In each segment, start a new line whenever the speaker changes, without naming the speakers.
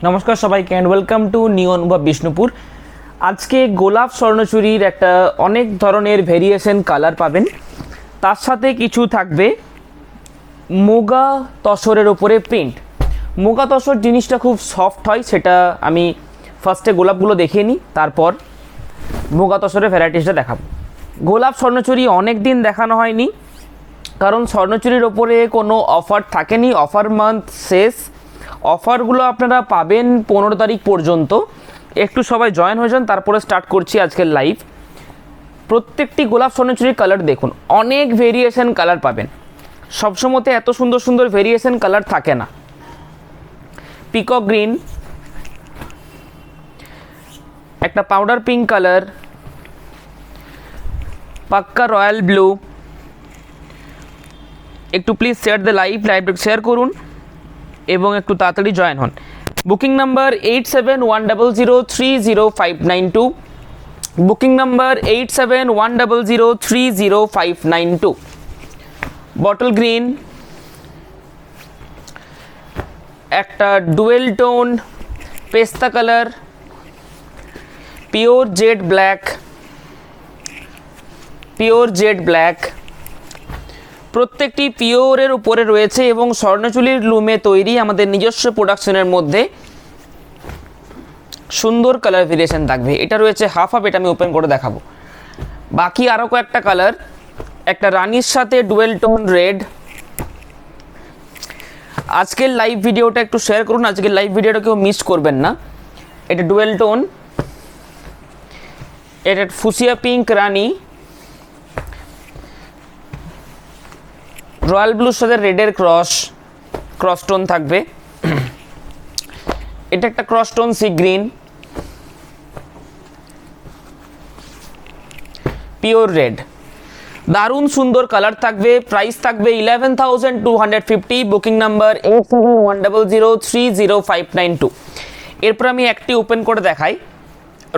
নমস্কার সবাইকে and welcome to new অনুভব বিষ্ণুপুর। আজকে গোলাপ স্বর্ণচুরির একটা অনেক ধরনের ভেরিয়েশন কালার পাবেন, তার সাথে কিছু থাকবে মুগা তসরের ওপরে প্রিন্ট। মুগা তসর জিনিসটা খুব সফট হয়, সেটা আমি ফার্স্টে গোলাপগুলো দেখিয়ে নিই, তারপর মুগা তসরের ভ্যারাইটিসটা দেখাবো। গোলাপ স্বর্ণচুরি অনেক দিন দেখানো হয়নি, কারণ স্বর্ণচুরির ওপরে কোনো অফার থাকেনি, অফার মান্থ শেষ। অফারগুলো আপনারা পাবেন 15 তারিখ পর্যন্ত। একটু সবাই জয়েন হয়ে যান, তারপরে স্টার্ট করছি আজকের লাইভ। প্রত্যেকটি গোলাপ স্বর্ণচুরির কালার দেখুন, অনেক ভেরিয়েশন কালার পাবেন। সবসময়তে এত সুন্দর সুন্দর ভেরিয়েশন কালার থাকে না। পিকক গ্রিন, একটা পাউডার পিঙ্ক কালার, পাক্কা রয়্যাল ব্লু। একটু প্লিজ শেয়ার দ্য লাইভটা শেয়ার করুন এবং একটু তাড়াতাড়ি জয়েন হন। Booking number 8710030592, booking number 8710030592। Bottle green, একটা ডুয়েল টোন পেস্তা কালার, পিওর জেড ব্ল্যাক, প্রত্যেকটি পিওরের উপরে রয়েছে এবং স্বর্ণচুরির লুমে তৈরি আমাদের নিজস্ব প্রোডাকশনের মধ্যে সুন্দর কালার ভেরিয়েশন থাকবে। এটা রয়েছে হাফ, এটা আমি ওপেন করে দেখাবো। বাকি আরও কয়েকটা কালার, একটা রানির সাথে ডুয়েল টোন রেড। আজকের লাইভ ভিডিওটা একটু শেয়ার করুন, আজকের লাইভ ভিডিওটা কেউ মিস করবেন না। এটা ডুয়েল টোন, এটা ফুসিয়া পিঙ্ক রানি, রয়্যাল ব্লুর সাথে রেডের ক্রস টোন থাকবে। এটা একটা cross tone sea green, pure red, দারুণ সুন্দর কালার থাকবে। প্রাইস থাকবে 11,250, বুকিং নাম্বার 8710030592। এরপর আমি একটি ওপেন করে দেখাই,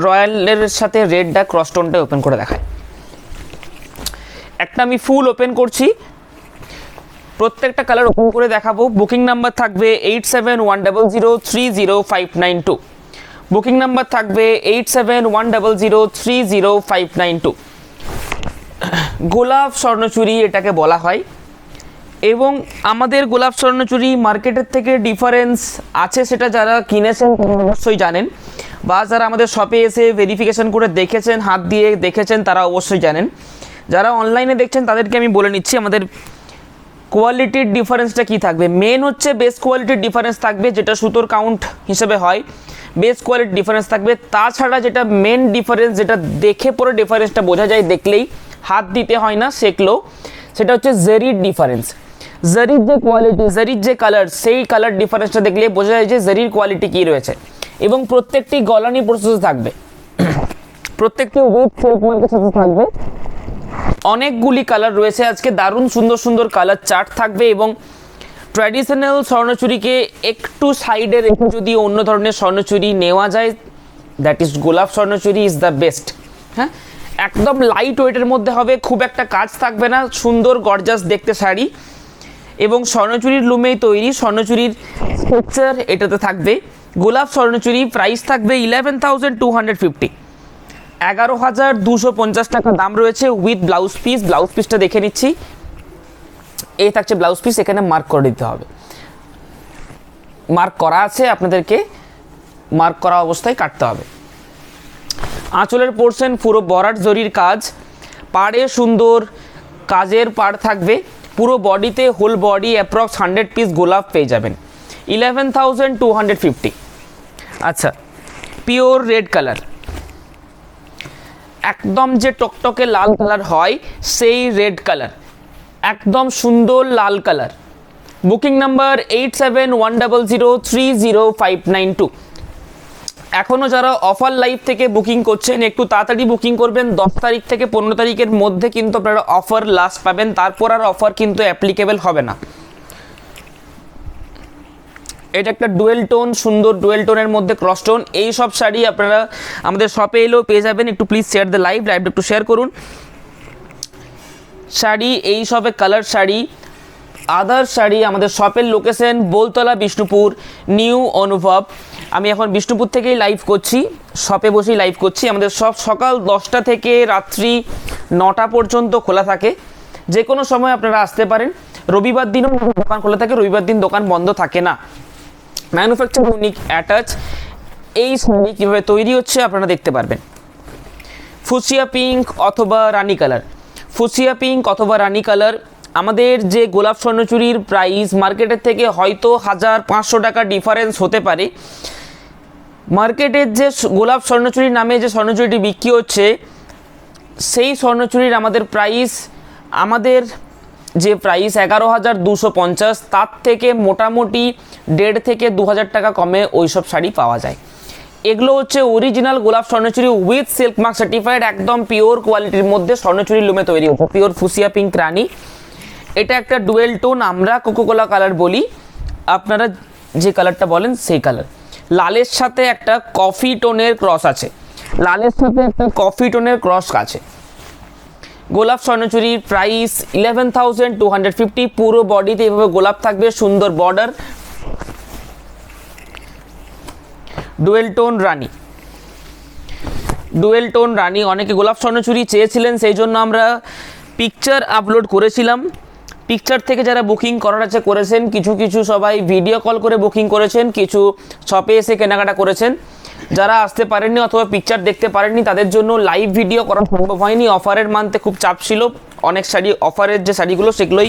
রয়্যালের সাথে রেডটা ক্রস টোনটা ওপেন করে দেখাই। একটা আমি ফুল ওপেন করছি, প্রত্যেকটা কালার ওপেন করে দেখাবো। বুকিং নাম্বার থাকবে 8710030592, বুকিং নাম্বার থাকবে 8710030592। গোলাপ স্বর্ণচুরি এটাকে বলা হয় এবং আমাদের গোলাপ স্বর্ণচুরি মার্কেটের থেকে ডিফারেন্স আছে, সেটা যারা কিনেছেন অবশ্যই জানেন, বা যারা আমাদের শপে এসে ভেরিফিকেশন করে দেখেছেন, হাত দিয়ে দেখেছেন, তারা অবশ্যই জানেন। যারা অনলাইনে দেখছেন তাদেরকে আমি বলে নিচ্ছি আমাদের কোয়ালিটির ডিফারেন্সটা কী থাকবে। মেন হচ্ছে বেস কোয়ালিটির ডিফারেন্স থাকবে, যেটা সুতোর কাউন্ট হিসেবে হয়, বেস কোয়ালিটির ডিফারেন্স থাকবে। তাছাড়া যেটা মেন ডিফারেন্স, যেটা দেখে পরে ডিফারেন্সটা বোঝা যায়, দেখলেই হাত দিতে হয় না, শেখলো, সেটা হচ্ছে জারির ডিফারেন্স। জারির যে কোয়ালিটি, জারির যে কালার, সেই কালার ডিফারেন্সটা দেখলে বোঝা যায় যে জারির কোয়ালিটি কী রয়েছে। এবং প্রত্যেকটি গলানি প্রসেস থাকবে, প্রত্যেকটি উইথ সিল্ক মার্কের সাথে থাকবে। অনেকগুলি কালার রয়েছে আজকে, দারুণ সুন্দর সুন্দর কালার চার্ট থাকবে। এবং ট্র্যাডিশনাল স্বর্ণচুরিকে একটু সাইডে রেখে যদি অন্য ধরনের স্বর্ণচুরি নেওয়া যায়, দ্যাট ইজ গোলাপ স্বর্ণচুরি ইজ দ্য বেস্ট। হ্যাঁ, একদম লাইট ওয়েটের মধ্যে হবে, খুব একটা কাজ থাকবে না, সুন্দর গর্জাস দেখতে শাড়ি এবং স্বর্ণচুরির লুমেই তৈরি। স্বর্ণচুরির স্ট্রাকচার এটাতে থাকবে। গোলাপ স্বর্ণচুরি প্রাইস থাকবে 11,250, 11,250 টাকা দাম রয়েছে উইথ ব্লাউজ পিস। ব্লাউজ পিসটা দেখে নিচ্ছি, এই থাকছে ব্লাউজ পিস, এখানে মার্ক করে দিতে হবে, মার্ক করা আছে, আপনাদেরকে মার্ক করা অবস্থায় কাটতে হবে। আঁচলের পোর্শন পুরো বরাট জরির কাজ, পাড়ে সুন্দর কাজের পাড় থাকবে, পুরো বডিতে হোল বডি অ্যাপ্রক্স 100 পিস গোলাপ পেয়ে যাবেন। 11,250। আচ্ছা, পিওর রেড কালার, একদম যে টকটকে লাল কালার হয় সেই রেড কালার, একদম সুন্দর লাল কালার। Booking number 8710030592। এখনও যারা অফার লাইভ থেকে বুকিং করছেন একটু তাড়াতাড়ি বুকিং করবেন। 10 তারিখ থেকে 15 তারিখের মধ্যে কিন্তু আপনারা অফার লাস্ট পাবেন, তারপর আর অফার কিন্তু অ্যাপ্লিকেবল হবে না। এটা একটা ডুয়েল টোন, সুন্দর ডুয়েল টোনের মধ্যে ক্রস টোন। এই সব শাড়ি আপনারা আমাদের শপে এলেও পেয়ে যাবেন। একটু প্লিজ শেয়ার দ্য লাইভটা একটু শেয়ার করুন। শাড়ি এই সবে কালার শাড়ি, আদার শাড়ি আমাদের শপের লোকেশন বোলতলা বিষ্ণুপুর, নিউ অনুভব। আমি এখন বিষ্ণুপুর থেকেই লাইভ করছি, শপে বসেই লাইভ করছি। আমাদের শপ সকাল 10টা থেকে রাত্রি 9টা পর্যন্ত খোলা থাকে, যে কোনো সময় আপনারা আসতে পারেন। রবিবার দিনও দোকান খোলা থাকে, রবিবার দিন দোকান বন্ধ থাকে না। ম্যানুফ্যাকচার ইউনিক অ্যাটাচ এই শাড়ি কীভাবে তৈরি হচ্ছে আপনারা দেখতে পারবেন। ফুসিয়া পিঙ্ক অথবা রানি কালার, ফুসিয়া পিঙ্ক অথবা রানি কালার। আমাদের যে গোলাপ স্বর্ণচুরির প্রাইস মার্কেটের থেকে হয়তো 1500 টাকা ডিফারেন্স হতে পারে। মার্কেটের যে গোলাপ স্বর্ণচুরির নামে যে স্বর্ণচুরিটি বিক্রি হচ্ছে, সেই স্বর্ণচুরির আমাদের প্রাইস, আমাদের যে প্রাইস 11,250, তার থেকে মোটামুটি 1.5 থেকে 2,000 টাকা কমে ওইসব শাড়ি পাওয়া যায়। এগুলো হচ্ছে অরিজিনাল গোলাপ Swarnachari with silk mark certified, একদম পিওর কোয়ালিটির মধ্যে স্বর্ণচুরির লুমে তৈরি হচ্ছে, পিওর ফুসিয়া পিঙ্ক রানি। এটা একটা ডুয়েল টোন, আমরা কোকোকোলা কালার বলি, আপনারা যে কালারটা বলেন সেই কালার। লালের সাথে একটা কফি টোনের ক্রস আছে, লালের সাথে একটা কফি টোনের ক্রস আছে। গোলাপ স্বর্ণচুরির প্রাইস 11,250। পুরো বডিতে এভাবে গোলাপ থাকবে, সুন্দর বর্ডার। ডুয়েল টোন রানি, ডুয়েল টোন রানি। অনেকে গোলাপ স্বর্ণচুরি চেয়েছিলেন, সেই জন্য আমরা পিকচার আপলোড করেছিলাম। পিকচার থেকে যারা বুকিং করার আছে করেছেন, কিছু কিছু সবাই ভিডিও কল করে বুকিং করেছেন, কিছু শপে এসে কেনাকাটা করেছেন। যারা আসতে পারেননি অথবা পিকচার দেখতে পারেননি তাদের জন্য লাইভ ভিডিও করা সম্ভব হয়নি। অফারের মান্থে খুব চাপ ছিল, অনেক শাড়ি অফারের যে শাড়িগুলো সেগুলোই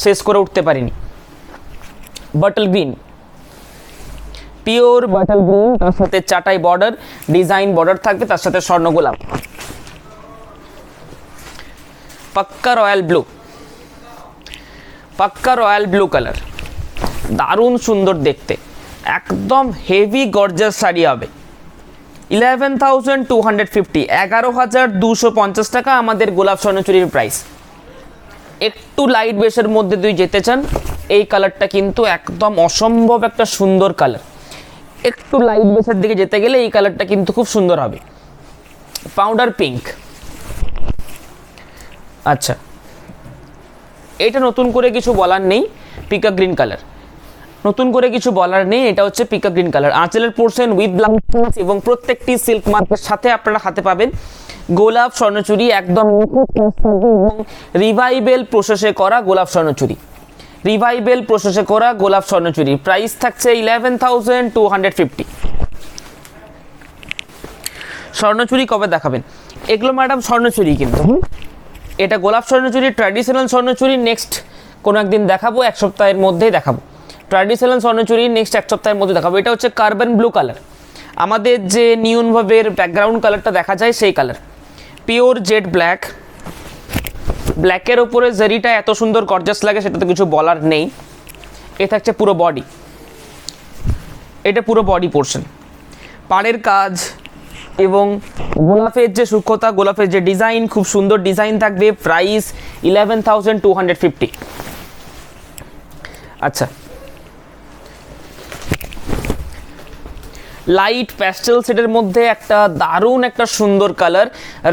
শেষ করে উঠতে পারিনি। Bottle green, pure bottle green, তার সাথে চাটাই বর্ডার, ডিজাইন বর্ডার থাকবে, তার সাথে স্বর্ণ গোলাপ। পাক্কা রয়্যাল ব্লু, পাক্কা রয়্যাল ব্লু কালার, দারুণ সুন্দর দেখতে, একদম হেভি গর্জাস শাড়ি হবে। 11,250, 11,250 টাকা আমাদের গোলাপ স্বর্ণচুরির প্রাইস। একটু লাইট বেসের মধ্যে যদি যেতে চান, এই কালারটা কিন্তু একদম অসম্ভব একটা সুন্দর কালার। একটু লাইট বেসের দিকে যেতে গেলে এই কালারটা কিন্তু খুব সুন্দর হবে। পাউডার পিঙ্ক, আচ্ছা এটা নতুন করে কিছু বলার নেই। পিকা গ্রিন কালার, নতুন করে কিছু বলার নেই, এটা হচ্ছে পিকা গ্রিন কালার। আঁচলের পোর্শন উইথ ব্লাউজ এবং প্রত্যেকটি সিল্ক মার্কের সাথে আপনারা হাতে পাবেন গোলাপ স্বর্ণচুরি, একদম রিভাইভেল প্রসেসে করা গোলাপ স্বর্ণচুরি, রিভাইভেল প্রসেসে করা গোলাপ স্বর্ণচুরি। প্রাইস থাকছে 11,250। স্বর্ণচুরি কবে দেখাবেন? এগুলো ম্যাডাম স্বর্ণচুরি, কিন্তু এটা গোলাপ স্বর্ণচুরি ট্র্যাডিশনাল স্বর্ণচুরি নেক্সট কোনো একদিন দেখাবো, এক সপ্তাহের মধ্যেই দেখাবো। ট্র্যাডিশনাল স্বর্ণচুরি নেক্সট এক সপ্তাহের মধ্যে দেখাবো। এটা হচ্ছে কার্বন ব্লু কালার, আমাদের যে নিয়ন ভাবের ব্যাকগ্রাউন্ড কালারটা দেখা যায় সেই কালার। পিওর জেড ব্ল্যাক, ব্ল্যাকের ওপরে জারিটা এত সুন্দর গর্জাস লাগে সেটা তো কিছু বলার নেই। এ থাকছে পুরো বডি, এটা পুরো বডি পোর্শন, পাড়ের কাজ এবং গোলাপের যে সূক্ষ্মতা, গোলাপের যে ডিজাইন, খুব সুন্দর ডিজাইন থাকবে। প্রাইস 11,250। আচ্ছা, লাইট প্যাস্টেল শেডের মধ্যে একটা দারুণ একটা সুন্দর কালার,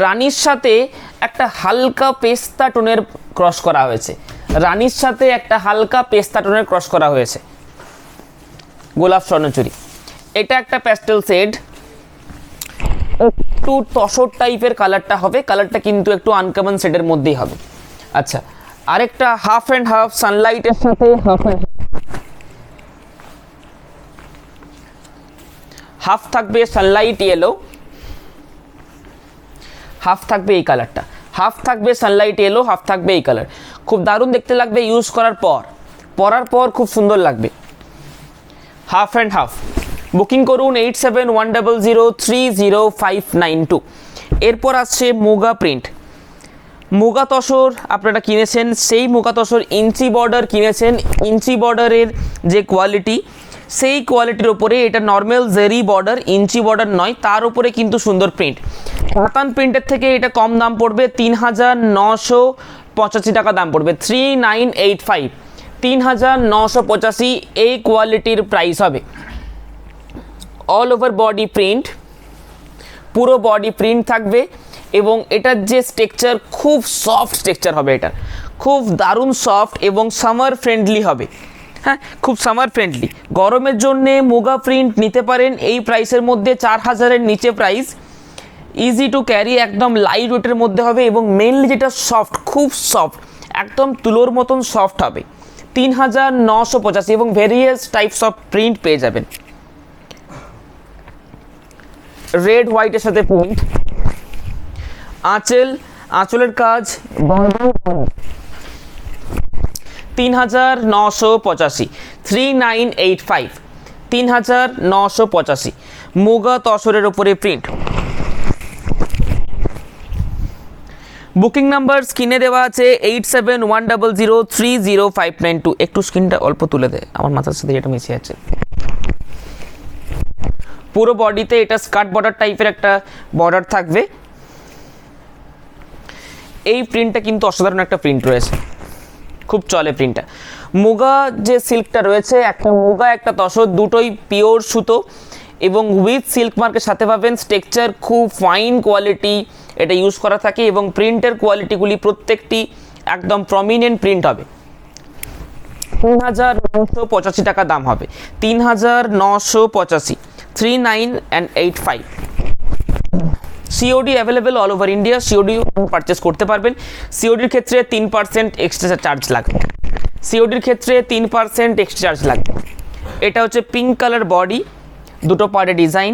রানীর সাথে একটা হালকা পেস্তা টোনের ক্রস করা হয়েছে, রানীর সাথে একটা হালকা পেস্তা টোনের ক্রস করা হয়েছে গোলাপ স্বর্ণচুরি। এটা একটা প্যাস্টেল শেড, একটু তসর টাইপের কালারটা হবে, কালারটা কিন্তু একটু আনকমন শেডের মধ্যেই হবে। আচ্ছা, আরেকটা হাফ অ্যান্ড হাফ সানলাইটের সাথে হাফ অ্যান্ড হাফ থাকবে সানলাইট ইয়েলো, হাফ থাকবে এই কালারটা, হাফ থাকবে সানলাইট ইয়েলো, হাফ থাকবে এই কালার। খুব দারুণ দেখতে লাগবে ইউজ করার পর, পরার পর খুব সুন্দর লাগবে। Half and half. বুকিং করুন 8710030592। এরপর আসছে মুগা প্রিন্ট, মুগা তসর আপনারা কিনেছেন, সেই মুগা তসর ইঞ্চি বর্ডার কিনেছেন, ইঞ্চি বর্ডারের যে কোয়ালিটি সেই কোয়ালিটির ওপরে এটা নর্মাল জেরি বর্ডার, ইঞ্চি বর্ডার নয়, তার উপরে কিন্তু সুন্দর প্রিন্ট। কাতান প্রিন্টের থেকে এটা কম দাম পড়বে, 3,985 টাকা দাম পড়বে, 3985, 3,985 এই কোয়ালিটির প্রাইস হবে। অল ওভার বডি প্রিন্ট, পুরো বডি প্রিন্ট থাকবে এবং এটার যে স্ট্রাকচার খুব সফট স্ট্রাকচার হবে, এটা খুব দারুণ সফট এবং সামার ফ্রেন্ডলি হবে। হ্যাঁ, খুব সামার ফ্রেন্ডলি। গরমের জন্যে মুগা প্রিন্ট নিতে পারেন এই প্রাইসের মধ্যে, 4000-এর নিচে প্রাইস, ইজি টু ক্যারি, একদম লাইট ওয়েটের মধ্যে হবে এবং মেনলি যেটা সফট, খুব সফট, একদম তুলোর মতন সফট হবে। 3985 এবং ভেরিয়াস টাইপস অফ প্রিন্ট পেয়ে যাবেন। রেড হোয়াইটের সাথে প্রিন্ট, আঁচলের কাজ 3985, 3985, 3985 মুগা তসরের ওপরে প্রিন্ট। বুকিং নাম্বার স্ক্রিনে দেওয়া আছে 8710030592। একটু স্ক্রিনটা অল্প তুলে দেয়, আমার মাথার সাথে এটা মিশে আছে। পুরো বডিতে এটা স্কার্ট বর্ডার টাইপের একটা বর্ডার থাকবে। এই প্রিন্টটা কিন্তু অসাধারণ একটা প্রিন্ট রয়েছে, খুব চলে প্রিন্টটা। মুগা যে সিল্কটা রয়েছে, একটা মুগা একটা তসর, দুটোই পিওর সুতো এবং উইথ সিল্ক মার্কের সাথে পাবেন। টেক্সচার খুব ফাইন কোয়ালিটি এটা ইউজ করা থাকে এবং প্রিন্টের কোয়ালিটিগুলি প্রত্যেকটি একদম প্রমিনেন্ট প্রিন্ট হবে। 3985 টাকা দাম হবে, 3985, 3985। COD available all over India, COD purchase করতে পারবেন। সিওডির ক্ষেত্রে 3% এক্সট্রা চার্জ লাগবে, সিওডির ক্ষেত্রে 3% এক্সট্রা চার্জ লাগবে। এটা হচ্ছে পিঙ্ক কালার বডি, দুটো পার্টে ডিজাইন,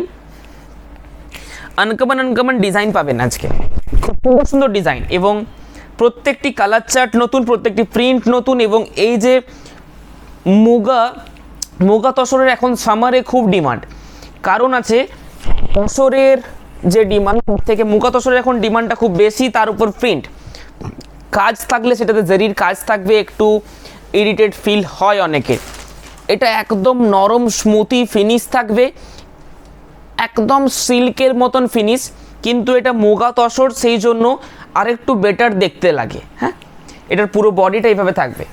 আনকমন ডিজাইন পাবেন আজকে, খুব সুন্দর সুন্দর ডিজাইন এবং প্রত্যেকটি কালার চার্ট নতুন, প্রত্যেকটি প্রিন্ট নতুন। এবং এই যে মুগা তসরের এখন সামারে খুব ডিমান্ড, কারণ আছে তসরের যে ডিমান্ড থেকে মুগা তসরের এখন ডিমান্ডটা খুব বেশি, তার উপর প্রিন্ট কাজ থাকলে সেটাতে জরির কাজ থাকবে, একটু ইরিটেট ফিল হয় অনেকের। এটা একদম নরম স্মুথি ফিনিশ থাকবে, একদম সিল্কের মতন ফিনিশ, কিন্তু এটা মুগা তসর সেই জন্য আরেকটু বেটার দেখতে লাগে। হ্যাঁ, এটার পুরো বডিটা এইভাবে থাকবে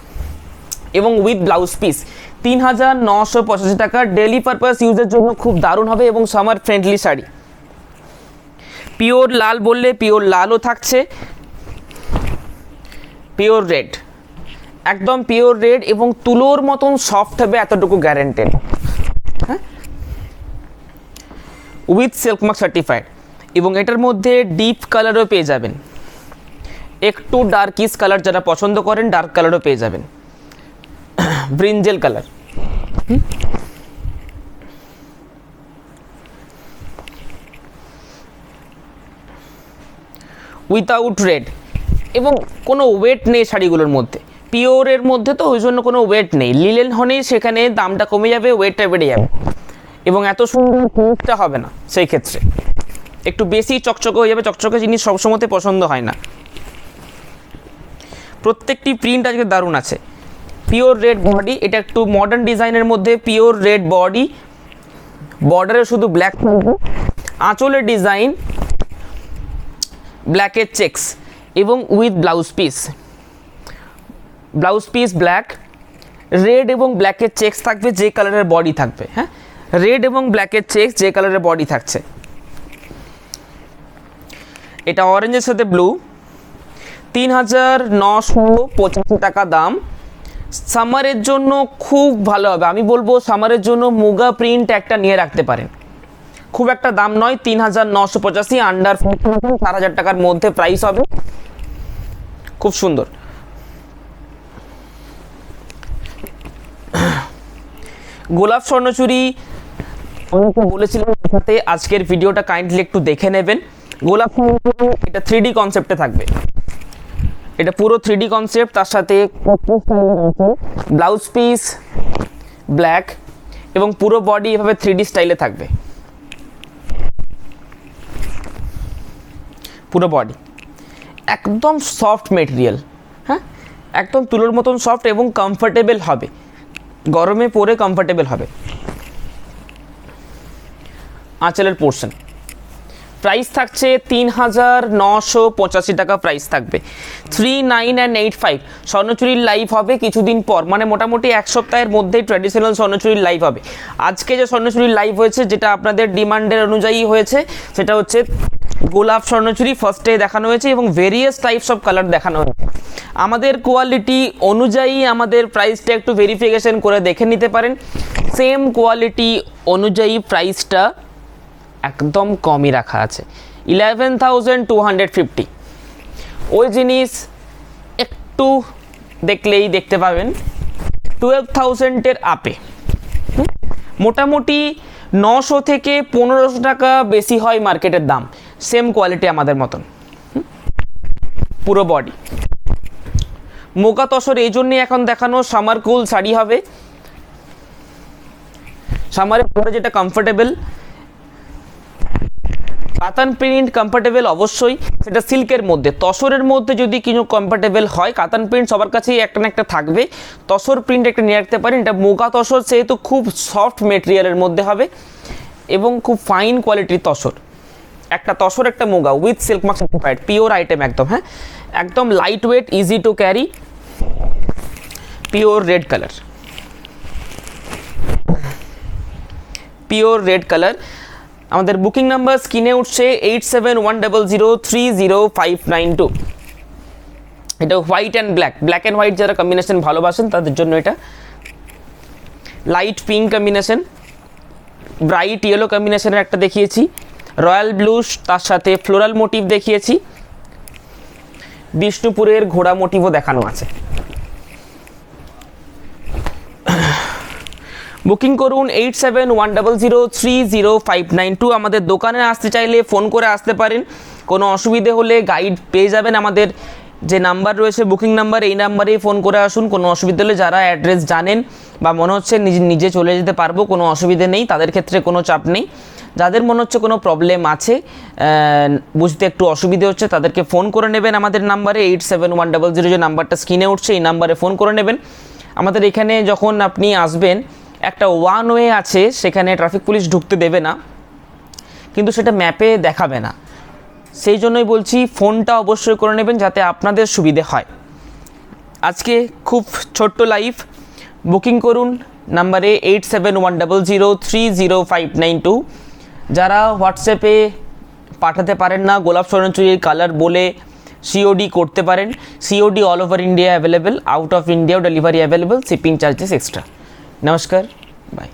এবং উইথ ব্লাউজ পিস। 3985 টাকা, ডেলি পারপাস ইউজের জন্য খুব দারুণ হবে এবং সামার ফ্রেন্ডলি শাড়ি। পিওর লাল বললে পিওর লালও থাকছে, পিওর রেড, একদম পিওর রেড এবং তুলোর মতন সফট হবে, এতটুকু গ্যারেন্টেড। হ্যাঁ, উইথ সিল্ক মার্ক সার্টিফাইড এবং এটার মধ্যে ডিপ কালারও পেয়ে যাবেন, একটু ডার্কিশ কালার যারা পছন্দ করেন ডার্ক কালারও পেয়ে যাবেন, ব্রিঞ্জেল কালার। উইথাউট রেড এবং কোনো ওয়েট নেই শাড়িগুলোর মধ্যে, পিওরের মধ্যে তো ওই জন্য কোনো ওয়েট নেই। লিলেন হলেই সেখানে দামটা কমে যাবে, ওয়েটটা বেড়ে যাবে এবং এত সুন্দর প্রিন্টটা হবে না, সেই ক্ষেত্রে একটু বেশি চকচকে হয়ে যাবে। চকচকে জিনিস সবসময়তে পছন্দ হয় না। প্রত্যেকটি প্রিন্ট আজকে দারুণ আছে। পিওর রেড বডি, এটা একটু মডার্ন ডিজাইনের মধ্যে পিওর রেড বডি, বর্ডারে শুধু ব্ল্যাক থাকবে, আঁচলের ডিজাইন ব্ল্যাকের চেক্স এবং with blouse piece black, red এবং ব্ল্যাকের চেক্স থাকবে, যে কালারের বডি থাকবে। হ্যাঁ, রেড এবং ব্ল্যাকের চেক্স, যে কালারের বডি থাকছে। এটা অরেঞ্জের সাথে ব্লু, 3985 টাকা দাম। সামারের জন্য খুব ভালো হবে, আমি বলবো সামারের জন্য মুগা প্রিন্ট একটা নিয়ে রাখতে পারেন। খুব একটা দাম নয়, 3985, আন্ডার 4000 টাকার মধ্যে প্রাইস হবে, খুব সুন্দর। গোলাপ স্বর্ণচুরি অনেকে বলেছিলেন, সাথে আজকের ভিডিওটা কাইন্ডলি একটু দেখে নেবেন। গোলাপ স্বর্ণচুরি এটা 3D কনসেপ্টে থাকবে, এটা পুরো 3D কনসেপ্ট, তার সাথে ব্লাউজ পিস ব্ল্যাক এবং পুরো বডি এভাবে 3D স্টাইলে থাকবে। পুরো বডি একদম সফট মেটেরিয়াল, হ্যাঁ, একদম তুলোর মতন সফট এবং কমফোর্টেবল হবে, গরমে পরে কমফোর্টেবল হবে। আঁচলের পোর্শন প্রাইস থাকছে 3,985 টাকা প্রাইস থাকবে। 3985 স্বর্ণচুরির লাইভ হবে কিছুদিন পর, মানে মোটামুটি এক সপ্তাহের মধ্যেই ট্র্যাডিশনাল স্বর্ণচুরির লাইভ হবে। আজকে যে স্বর্ণচুরির লাইভ হয়েছে, যেটা আপনাদের ডিমান্ডের অনুযায়ী হয়েছে, সেটা হচ্ছে গোলাপ স্বর্ণচুরি ফার্স্টে দেখানো হয়েছে এবং ভেরিয়াস টাইপস অফ কালার দেখানো হয়েছে। আমাদের কোয়ালিটি অনুযায়ী আমাদের প্রাইসটা একটু ভেরিফিকেশন করে দেখে নিতে পারেন। সেম কোয়ালিটি অনুযায়ী প্রাইসটা একদম কমই রাখা আছে, 11,250। ওই জিনিস একটু দেখলেই দেখতে পাবেন 12,000-এর আপে। মোটামুটি 900 থেকে 1500 টাকা বেশি হয় মার্কেটের দাম, সেম কোয়ালিটি আমাদের মতন। পুরো বডি মোগা তসর এই জন্যই এখন দেখানো, সামার কুল শাড়ি হবে, সামারে পরে যেটা কমফোর্টেবল। কাতান প্রিন্ট কমফোর্টেবল অবশ্যই, সেটা সিল্কের মধ্যে। তসরের মধ্যে যদি কিছু কমফোর্টেবল হয়, কাতান প্রিন্ট সবার কাছেই একটা না একটা থাকবে, তসর প্রিন্ট একটা নিয়ে রাখতে পারেন। এটা মোগা তসর, সেহেতু খুব সফট মেটেরিয়ালের মধ্যে হবে এবং খুব ফাইন কোয়ালিটির তসর। একটা তসর একটা muga with silk mark certified, pure item একদম। হ্যাঁ, একদম light weight, easy to carry, pure red colour, pure red colour. আমাদের বুকিং নাম্বার স্ক্রিনে উঠছে 8710030592। এটা white and black, black and white যারা কম্বিনেশন ভালোবাসেন তাদের জন্য এটা। Light pink combination, bright yellow কম্বিনেশনের একটা দেখিয়েছি, রয়্যাল ব্লু তার সাথে ফ্লোরাল মোটিভ দেখিয়েছি, বিষ্ণুপুরের ঘোড়া মোটিভও দেখানো আছে। বুকিং করুন 8710030592। আমাদের দোকানে আসতে চাইলে ফোন করে আসতে পারেন, কোনো অসুবিধে হলে গাইড পেয়ে যাবেন। আমাদের যে নাম্বার রয়েছে বুকিং নাম্বার, এই নাম্বারেই ফোন করে আসুন। কোনো অসুবিধা হলে, যারা অ্যাড্রেস জানেন বা মনে হচ্ছে নিজে চলে যেতে পারবো, কোনো অসুবিধে নেই, তাদের ক্ষেত্রে কোনো চাপ নেই। যাদের মনে হচ্ছে কোনো প্রবলেম আছে, বুঝতে একটু অসুবিধে হচ্ছে, তাদেরকে ফোন করে নেবেন আমাদের নাম্বারে 871000, যে নাম্বারটা স্ক্রিনে উঠছে এই নাম্বারে ফোন করে নেবেন। আমাদের এখানে যখন আপনি আসবেন একটা ওয়ান ওয়ে আছে, সেখানে ট্রাফিক পুলিশ ঢুকতে দেবে না, কিন্তু সেটা ম্যাপে দেখাবে না। সেই জন্যই বলছি ফোনটা অবশ্যই করে নেবেন যাতে আপনাদের সুবিধে হয়। আজকে খুব ছোট্ট লাইভ, বুকিং করুন নাম্বারে 8710030592। যারা হোয়াটসঅ্যাপে পাঠাতে পারেন না, গোলাপ স্বর্ণচুরির কালার বলে সিওডি করতে পারেন। COD all over India available, out of ইন্ডিয়াও delivery available, shipping charges extra. নমস্কার, বাই।